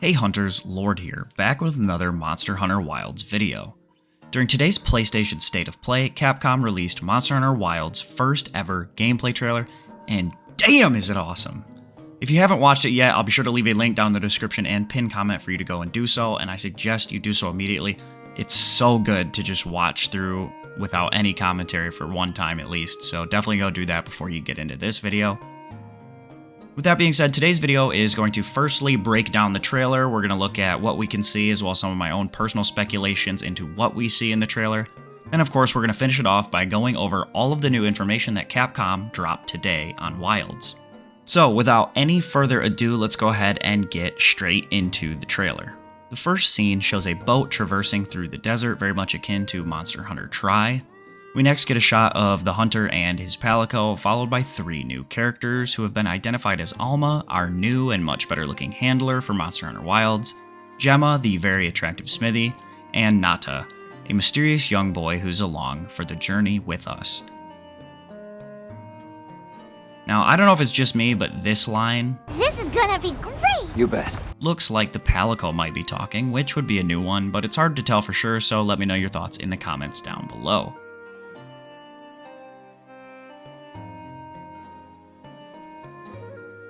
Hey Hunters, Lord here, back with another Monster Hunter Wilds video. During today's PlayStation State of Play, Capcom released Monster Hunter Wilds' first ever gameplay trailer, and damn is it awesome! If you haven't watched it yet, I'll be sure to leave a link down in the description and pin comment for you to go and do so, and I suggest you do so immediately. It's so good to just watch through without any commentary for one time at least, so definitely go do that before you get into this video. With that being said, today's video is going to firstly break down the trailer. We're going to look at what we can see as well as some of my own personal speculations into what we see in the trailer. Then of course we're going to finish it off by going over all of the new information that Capcom dropped today on Wilds. So without any further ado, let's go ahead and get straight into the trailer. The first scene shows a boat traversing through the desert, very much akin to Monster Hunter Tri. We next get a shot of the hunter and his palico, followed by three new characters who have been identified as Alma, our new and much better looking handler for Monster Hunter Wilds, Gemma, the very attractive smithy, and Nata, a mysterious young boy who's along for the journey with us. Now, I don't know if it's just me, but this line, "This is gonna be great!" You bet. Looks like the palico might be talking, which would be a new one, but it's hard to tell for sure, so let me know your thoughts in the comments down below.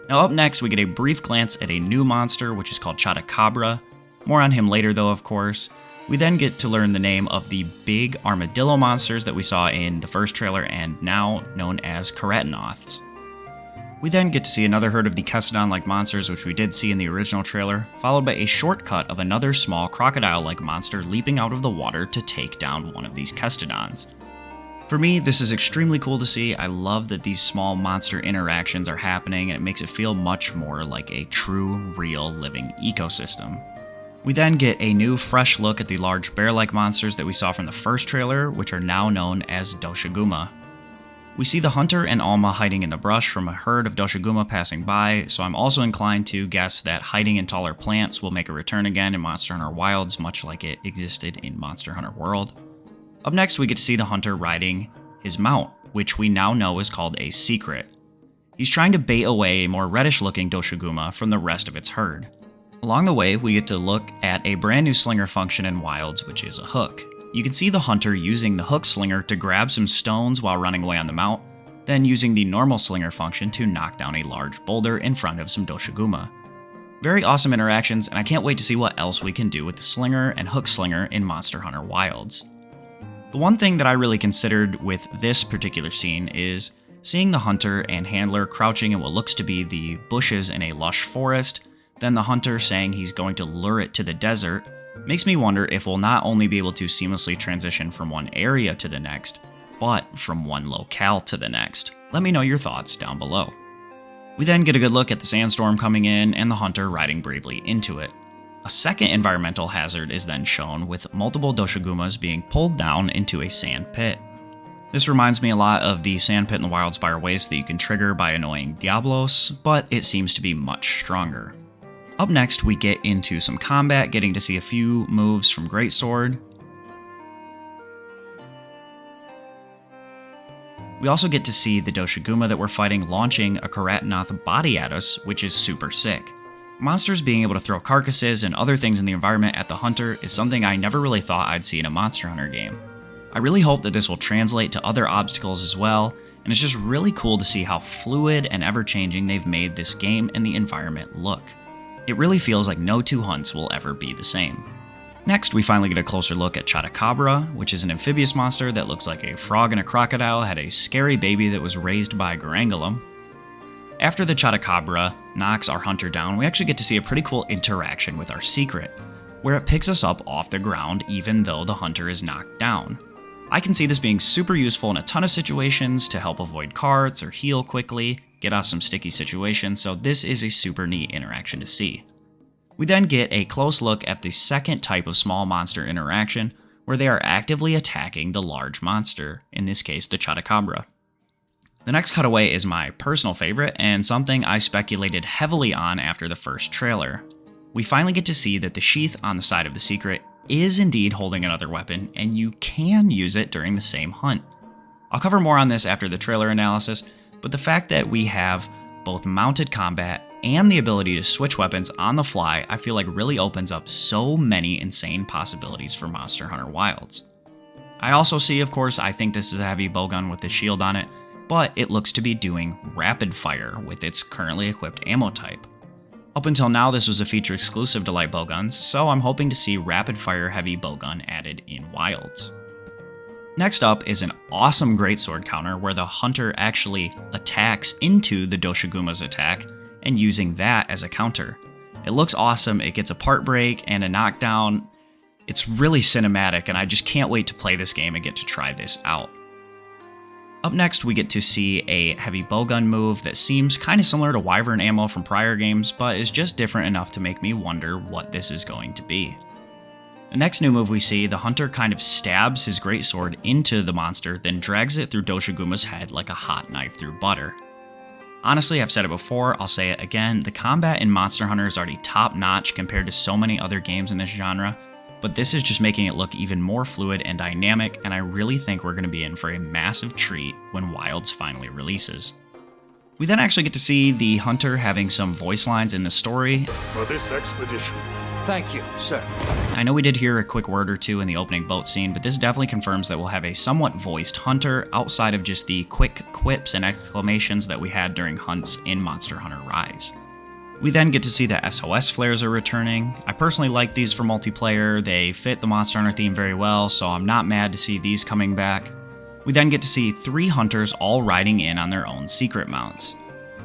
Now up next, we get a brief glance at a new monster, which is called Chotacabra. More on him later though, of course. We then get to learn the name of the big armadillo monsters that we saw in the first trailer and now known as Keratinoths. We then get to see another herd of the Kestodon-like monsters, which we did see in the original trailer, followed by a shortcut of another small crocodile-like monster leaping out of the water to take down one of these Kestodons. For me, this is extremely cool to see. I love that these small monster interactions are happening, and it makes it feel much more like a true, real, living ecosystem. We then get a new, fresh look at the large bear-like monsters that we saw from the first trailer, which are now known as Doshiguma. We see the hunter and Alma hiding in the brush from a herd of Doshiguma passing by, so I'm also inclined to guess that hiding in taller plants will make a return again in Monster Hunter Wilds, much like it existed in Monster Hunter World. Up next, we get to see the hunter riding his mount, which we now know is called a secret. He's trying to bait away a more reddish-looking Doshiguma from the rest of its herd. Along the way, we get to look at a brand new slinger function in Wilds, which is a hook. You can see the hunter using the hook slinger to grab some stones while running away on the mount, then using the normal slinger function to knock down a large boulder in front of some Doshiguma. Very awesome interactions, and I can't wait to see what else we can do with the slinger and hook slinger in Monster Hunter Wilds. The one thing that I really considered with this particular scene is seeing the hunter and handler crouching in what looks to be the bushes in a lush forest, then the hunter saying he's going to lure it to the desert, makes me wonder if we'll not only be able to seamlessly transition from one area to the next, but from one locale to the next. Let me know your thoughts down below. We then get a good look at the sandstorm coming in and the hunter riding bravely into it. A second environmental hazard is then shown, with multiple Doshigumas being pulled down into a sand pit. This reminds me a lot of the sand pit in the Wildspire Waste that you can trigger by annoying Diablos, but it seems to be much stronger. Up next, we get into some combat, getting to see a few moves from Greatsword. We also get to see the Doshiguma that we're fighting launching a Keratinoth body at us, which is super sick. Monsters being able to throw carcasses and other things in the environment at the hunter is something I never really thought I'd see in a Monster Hunter game. I really hope that this will translate to other obstacles as well, and it's just really cool to see how fluid and ever-changing they've made this game and the environment look. It really feels like no two hunts will ever be the same. Next, we finally get a closer look at Chotacabra, which is an amphibious monster that looks like a frog and a crocodile had a scary baby that was raised by Garangolem. After the Chotacabra knocks our hunter down, we actually get to see a pretty cool interaction with our secret, where it picks us up off the ground even though the hunter is knocked down. I can see this being super useful in a ton of situations to help avoid carts or heal quickly, get us some sticky situations, so this is a super neat interaction to see. We then get a close look at the second type of small monster interaction, where they are actively attacking the large monster, in this case the Chotacabra. The next cutaway is my personal favorite, and something I speculated heavily on after the first trailer. We finally get to see that the sheath on the side of the secret is indeed holding another weapon, and you can use it during the same hunt. I'll cover more on this after the trailer analysis, but the fact that we have both mounted combat and the ability to switch weapons on the fly, I feel like really opens up so many insane possibilities for Monster Hunter Wilds. I also see, of course, I think this is a heavy bowgun with the shield on it, but it looks to be doing rapid fire with its currently equipped ammo type. Up until now, this was a feature exclusive to light bowguns, so I'm hoping to see rapid fire heavy bowgun added in Wilds. Next up is an awesome greatsword counter where the hunter actually attacks into the Doshaguma's attack and using that as a counter. It looks awesome, it gets a part break and a knockdown. It's really cinematic and I just can't wait to play this game and get to try this out. Up next, we get to see a heavy bowgun move that seems kind of similar to Wyvern ammo from prior games, but is just different enough to make me wonder what this is going to be. The next new move we see, the hunter kind of stabs his greatsword into the monster, then drags it through Doshaguma's head like a hot knife through butter. Honestly, I've said it before, I'll say it again, the combat in Monster Hunter is already top-notch compared to so many other games in this genre, but this is just making it look even more fluid and dynamic, and I really think we're going to be in for a massive treat when Wilds finally releases. We then actually get to see the hunter having some voice lines in the story. For this expedition. Thank you, sir. I know we did hear a quick word or two in the opening boat scene, but this definitely confirms that we'll have a somewhat voiced hunter outside of just the quick quips and exclamations that we had during hunts in Monster Hunter Rise. We then get to see that SOS flares are returning. I personally like these for multiplayer, they fit the Monster Hunter theme very well, so I'm not mad to see these coming back. We then get to see 3 hunters all riding in on their own secret mounts.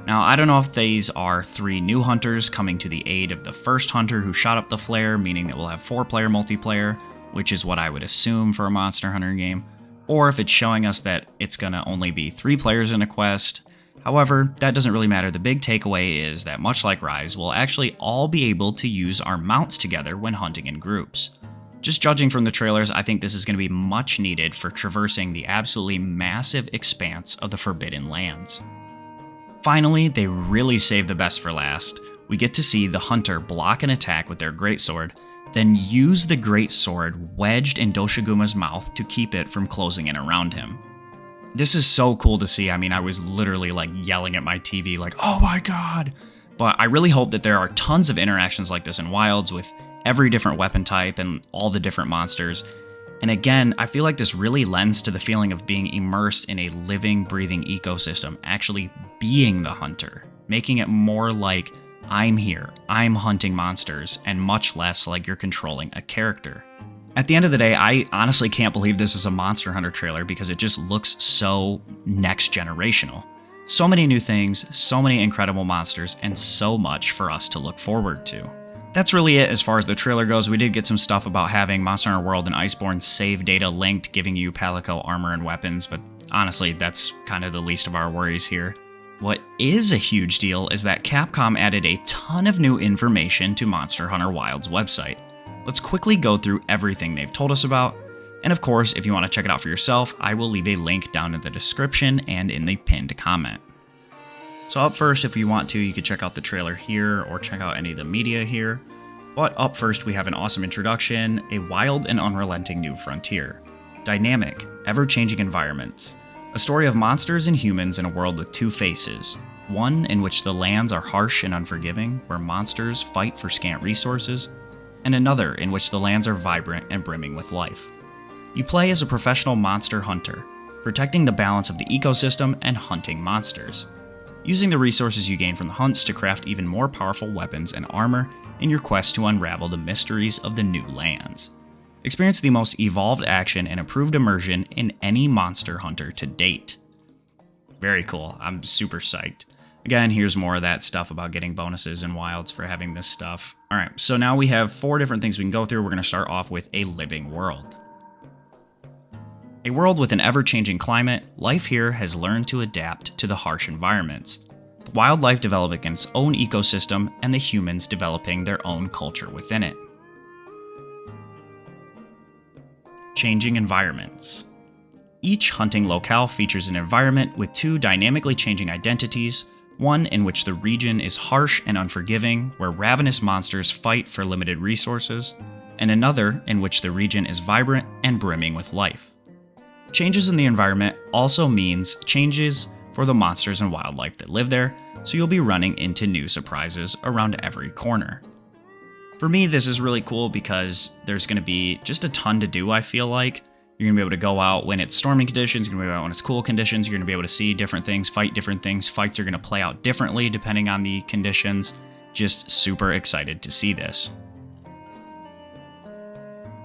Now, I don't know if these are 3 new hunters coming to the aid of the first hunter who shot up the flare, meaning that we'll have 4-player multiplayer, which is what I would assume for a Monster Hunter game, or if it's showing us that it's gonna only be 3 players in a quest. However, that doesn't really matter. The big takeaway is that much like Rise, we'll actually all be able to use our mounts together when hunting in groups. Just judging from the trailers, I think this is going to be much needed for traversing the absolutely massive expanse of the Forbidden Lands. Finally, they really saved the best for last. We get to see the hunter block an attack with their greatsword, then use the greatsword wedged in Doshaguma's mouth to keep it from closing in around him. This is so cool to see. I mean, I was literally like yelling at my TV like, oh my god! But I really hope that there are tons of interactions like this in Wilds with every different weapon type and all the different monsters. And again, I feel like this really lends to the feeling of being immersed in a living, breathing ecosystem, actually being the hunter, making it more like I'm here, I'm hunting monsters, and much less like you're controlling a character. At the end of the day, I honestly can't believe this is a Monster Hunter trailer because it just looks so next generational. So many new things, so many incredible monsters, and so much for us to look forward to. That's really it as far as the trailer goes. We did get some stuff about having Monster Hunter World and Iceborne save data linked, giving you Palico armor and weapons, but honestly, that's kind of the least of our worries here. What is a huge deal is that Capcom added a ton of new information to Monster Hunter Wilds' website. Let's quickly go through everything they've told us about, and of course, if you want to check it out for yourself, I will leave a link down in the description and in the pinned comment. So up first, if you want to, you could check out the trailer here, or check out any of the media here. But up first, we have an awesome introduction, a wild and unrelenting new frontier. Dynamic, ever-changing environments. A story of monsters and humans in a world with 2 faces. One in which the lands are harsh and unforgiving, where monsters fight for scant resources, and another in which the lands are vibrant and brimming with life. You play as a professional monster hunter, protecting the balance of the ecosystem and hunting monsters, using the resources you gain from the hunts to craft even more powerful weapons and armor in your quest to unravel the mysteries of the new lands. Experience the most evolved action and improved immersion in any Monster Hunter to date. Very cool, I'm super psyched. Again, here's more of that stuff about getting bonuses in Wilds for having this stuff. Alright, so now we have 4 different things we can go through. We're going to start off with a living world. A world with an ever-changing climate, life here has learned to adapt to the harsh environments. The wildlife developing its own ecosystem, and the humans developing their own culture within it. Changing environments. Each hunting locale features an environment with 2 dynamically changing identities, one in which the region is harsh and unforgiving, where ravenous monsters fight for limited resources, and another in which the region is vibrant and brimming with life. Changes in the environment also means changes for the monsters and wildlife that live there, so you'll be running into new surprises around every corner. For me, this is really cool because there's going to be just a ton to do, I feel like. You're going to be able to go out when it's storming conditions, you're going to be able to go out when it's cool conditions, you're going to be able to see different things, fight different things. Fights are going to play out differently depending on the conditions. Just super excited to see this.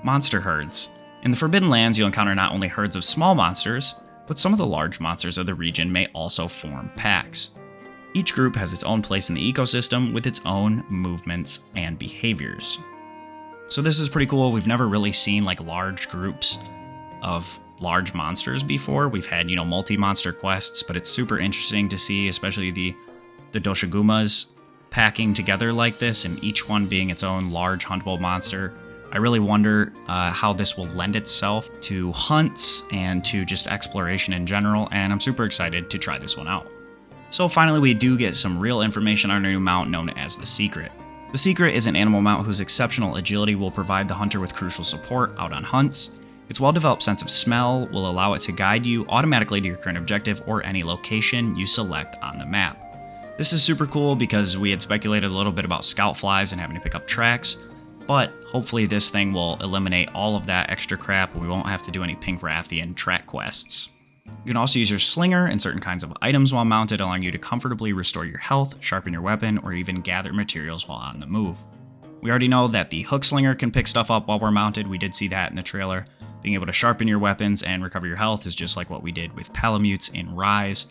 Monster herds. In the Forbidden Lands, you'll encounter not only herds of small monsters, but some of the large monsters of the region may also form packs. Each group has its own place in the ecosystem with its own movements and behaviors. So this is pretty cool. We've never really seen like large groups of large monsters before. We've had, multi-monster quests, but it's super interesting to see, especially the Doshagumas packing together like this and each one being its own large huntable monster. I really wonder how this will lend itself to hunts and to just exploration in general, and I'm super excited to try this one out. So finally, we do get some real information on our new mount known as the Secret. The Secret is an animal mount whose exceptional agility will provide the hunter with crucial support out on hunts. Its well-developed sense of smell will allow it to guide you automatically to your current objective or any location you select on the map. This is super cool because we had speculated a little bit about scout flies and having to pick up tracks, but hopefully this thing will eliminate all of that extra crap and we won't have to do any Pink Rathian track quests. You can also use your slinger and certain kinds of items while mounted, allowing you to comfortably restore your health, sharpen your weapon, or even gather materials while on the move. We already know that the hook slinger can pick stuff up while we're mounted. We did see that in the trailer. Being able to sharpen your weapons and recover your health is just like what we did with Palamutes in Rise.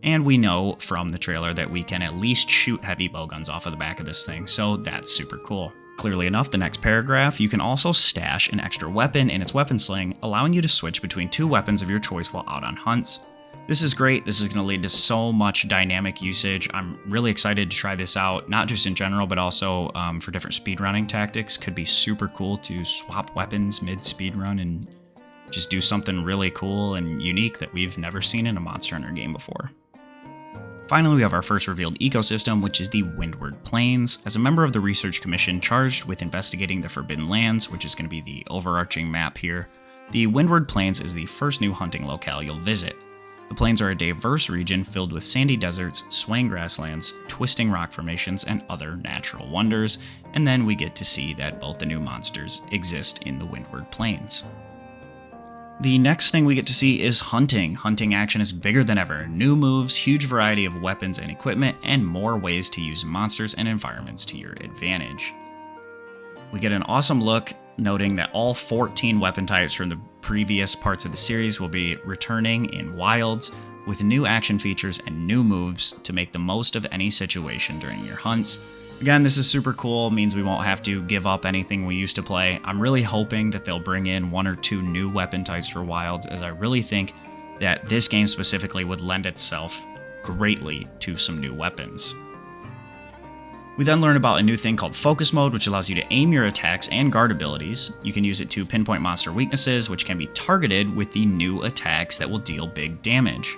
And we know from the trailer that we can at least shoot heavy bowguns off of the back of this thing, so that's super cool. Clearly enough, the next paragraph, you can also stash an extra weapon in its weapon sling, allowing you to switch between two weapons of your choice while out on hunts. This is great. This is going to lead to so much dynamic usage. I'm really excited to try this out, not just in general, but also for different speedrunning tactics. Could be super cool to swap weapons mid-speedrun and just do something really cool and unique that we've never seen in a Monster Hunter game before. Finally, we have our first revealed ecosystem, which is the Windward Plains. As a member of the Research Commission charged with investigating the Forbidden Lands, which is going to be the overarching map here, the Windward Plains is the first new hunting locale you'll visit. The plains are a diverse region filled with sandy deserts, swaying grasslands, twisting rock formations, and other natural wonders, and then we get to see that both the new monsters exist in the Windward Plains. The next thing we get to see is hunting. Hunting action is bigger than ever. New moves, huge variety of weapons and equipment, and more ways to use monsters and environments to your advantage. We get an awesome look, noting that all 14 weapon types from the previous parts of the series will be returning in Wilds, with new action features and new moves to make the most of any situation during your hunts. Again, this is super cool, means we won't have to give up anything we used to play. I'm really hoping that they'll bring in 1 or 2 new weapon types for Wilds, as I really think that this game specifically would lend itself greatly to some new weapons. We then learn about a new thing called Focus Mode, which allows you to aim your attacks and guard abilities. You can use it to pinpoint monster weaknesses, which can be targeted with the new attacks that will deal big damage.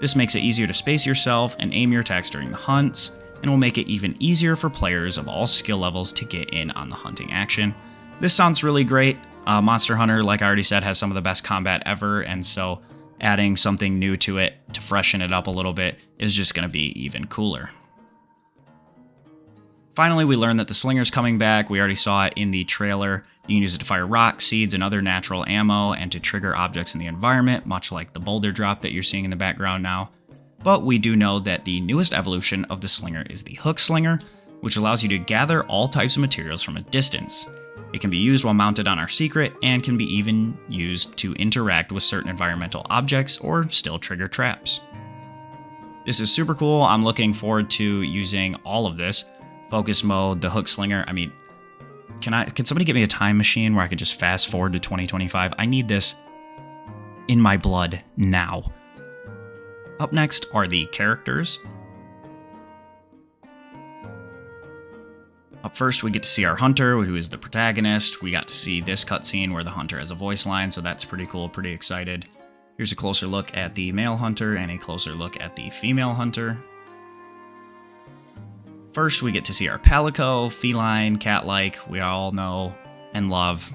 This makes it easier to space yourself and aim your attacks during the hunts, and will make it even easier for players of all skill levels to get in on the hunting action. This sounds really great. Monster Hunter, like I already said, has some of the best combat ever, and so adding something new to it to freshen it up a little bit is just going to be even cooler. Finally, we learned that the Slinger's coming back. We already saw it in the trailer. You can use it to fire rocks, seeds, and other natural ammo, and to trigger objects in the environment, much like the boulder drop that you're seeing in the background now. But we do know that the newest evolution of the Slinger is the Hook Slinger, which allows you to gather all types of materials from a distance. It can be used while mounted on our Secret, and can be even used to interact with certain environmental objects or still trigger traps. This is super cool. I'm looking forward to using all of this. Focus Mode, the Hook Slinger. I mean, can somebody get me a time machine where I could just fast forward to 2025? I need this in my blood now. Up next are the characters. Up first, we get to see our hunter, who is the protagonist. We got to see this cutscene where the hunter has a voice line, so that's pretty cool, pretty excited. Here's a closer look at the male hunter and a closer look at the female hunter. First, we get to see our Palico, feline, cat-like, we all know and love.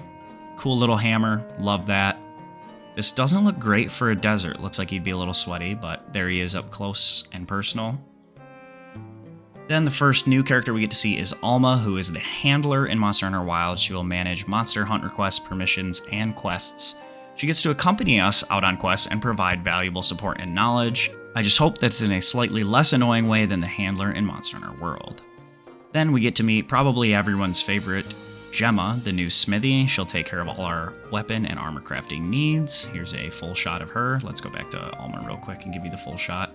Cool little hammer, love that. This doesn't look great for a desert. Looks like he'd be a little sweaty, but there he is up close and personal. Then the first new character we get to see is Alma, who is the handler in Monster Hunter Wilds. She will manage monster hunt requests, permissions, and quests. She gets to accompany us out on quests and provide valuable support and knowledge. I just hope that's in a slightly less annoying way than the handler in Monster Hunter World. Then we get to meet probably everyone's favorite, Gemma, the new smithy. She'll take care of all our weapon and armor crafting needs. Here's a full shot of her. Let's go back to Alma real quick and give you the full shot.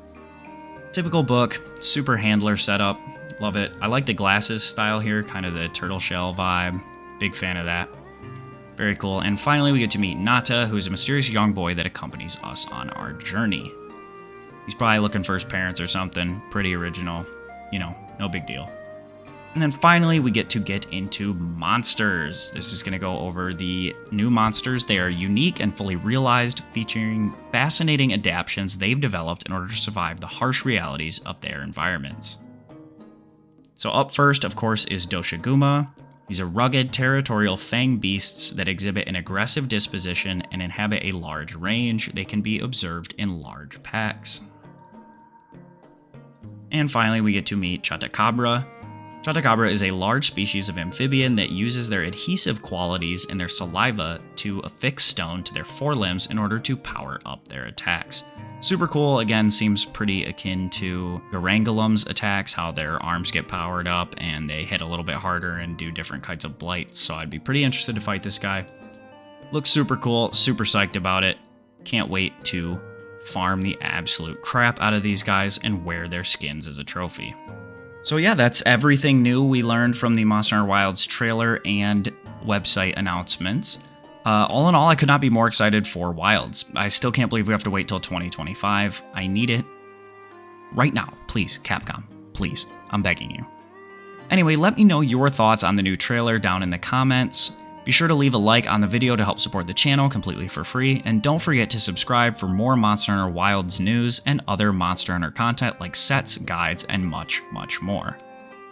Typical book, super handler setup. Love it. I like the glasses style here, kind of the turtle shell vibe. Big fan of that. Very cool. And finally, we get to meet Nata, who is a mysterious young boy that accompanies us on our journey. He's probably looking for his parents or something. Pretty original. You know, no big deal. And then finally, we get into monsters. This is going to go over the new monsters. They are unique and fully realized, featuring fascinating adaptations they've developed in order to survive the harsh realities of their environments. So up first, of course, is Doshiguma. These are rugged, territorial fang beasts that exhibit an aggressive disposition and inhabit a large range. They can be observed in large packs. And finally, we get to meet Chatacabra. Chatacabra is a large species of amphibian that uses their adhesive qualities in their saliva to affix stone to their forelimbs in order to power up their attacks. Super cool, again, seems pretty akin to Garangolum's attacks, how their arms get powered up and they hit a little bit harder and do different kinds of blights, so I'd be pretty interested to fight this guy. Looks super cool, super psyched about it. Can't wait to farm the absolute crap out of these guys and wear their skins as a trophy. So yeah, that's everything new we learned from the Monster Hunter Wilds trailer and website announcements. All in all, I could not be more excited for Wilds. I still can't believe we have to wait till 2025. I need it right now. Please, Capcom. Please. I'm begging you. Anyway, let me know your thoughts on the new trailer down in the comments. Be sure to leave a like on the video to help support the channel completely for free, and don't forget to subscribe for more Monster Hunter Wilds news and other Monster Hunter content like sets, guides, and much, much more.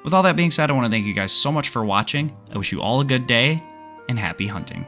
With all that being said, I want to thank you guys so much for watching. I wish you all a good day, and happy hunting.